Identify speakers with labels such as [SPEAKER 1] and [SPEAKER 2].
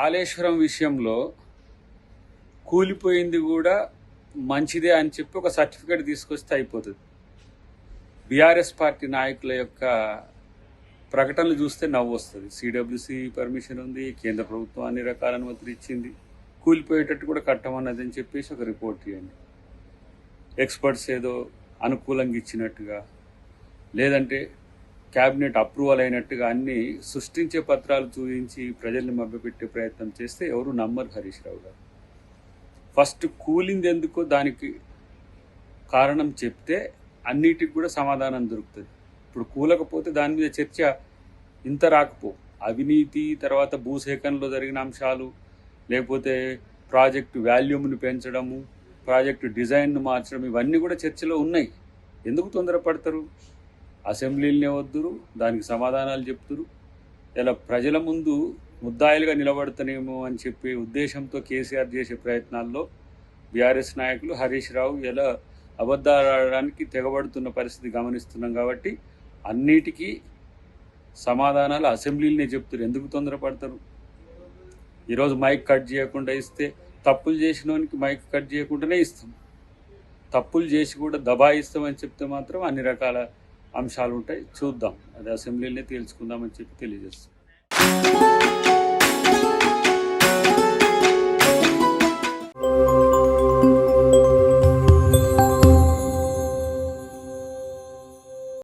[SPEAKER 1] కాళేశ్వరం విషయంలో కూలిపోయింది కూడా మంచిదే అని చెప్పి ఒక సర్టిఫికేట్ తీసుకొస్తే అయిపోతుంది. బీఆర్ఎస్ పార్టీ నాయకుల యొక్క ప్రకటనలు చూస్తే నవ్వు వస్తుంది. సిడబ్ల్యూసి పర్మిషన్ ఉంది, కేంద్ర ప్రభుత్వం అన్ని రకాల అనుమతులు ఇచ్చింది, కూలిపోయేటట్టు కూడా కట్టమన్నది అని చెప్పేసి ఒక రిపోర్ట్ ఇవ్వండి. ఎక్స్పర్ట్స్ ఏదో అనుకూలంగా ఇచ్చినట్టుగా, లేదంటే క్యాబినెట్ అప్రూవల్ అయినట్టుగా అన్నీ సృష్టించే పత్రాలు చూపించి ప్రజల్ని మభ్యపెట్టే ప్రయత్నం చేస్తే ఎవరు నమ్మరు హరీష్ రావు గారు. ఫస్ట్ కూలింది ఎందుకో దానికి కారణం చెప్తే అన్నిటికి కూడా సమాధానం దొరుకుతుంది. ఇప్పుడు కూలకపోతే దాని మీద చర్చ ఇంత రాకపో. అవినీతి, తర్వాత భూసేకరణలో జరిగిన అంశాలు, లేకపోతే ప్రాజెక్టు వాల్యూమ్ని పెంచడము, ప్రాజెక్టు డిజైన్ను మార్చడం, ఇవన్నీ కూడా చర్చలో ఉన్నాయి. ఎందుకు తొందరపడతారు? అసెంబ్లీలనే వద్దురు, దానికి సమాధానాలు చెప్తురు. ఇలా ప్రజల ముందు ముద్దాయిలుగా నిలబడతానేమో అని చెప్పే ఉద్దేశంతో కేసీఆర్ చేసే ప్రయత్నాల్లో బీఆర్ఎస్ నాయకులు హరీష్ రావు ఎలా అబద్ధాలు ఆడడానికి తెగబడుతున్న పరిస్థితి గమనిస్తున్నాం. కాబట్టి అన్నిటికీ సమాధానాలు అసెంబ్లీలనే చెప్తారు. ఎందుకు తొందరపడతారు? ఈరోజు మైక్ కట్ చేయకుండా ఇస్తే, తప్పులు చేసినోనికి మైక్ కట్ చేయకుండానే ఇస్తాం. తప్పులు చేసి కూడా దబాయిస్తామని చెప్తే మాత్రం అన్ని రకాల అంశాలు ఉంటాయి. చూద్దాం, అది అసెంబ్లీలోనే తేల్చుకుందామని చెప్పి తెలియజేస్తాం.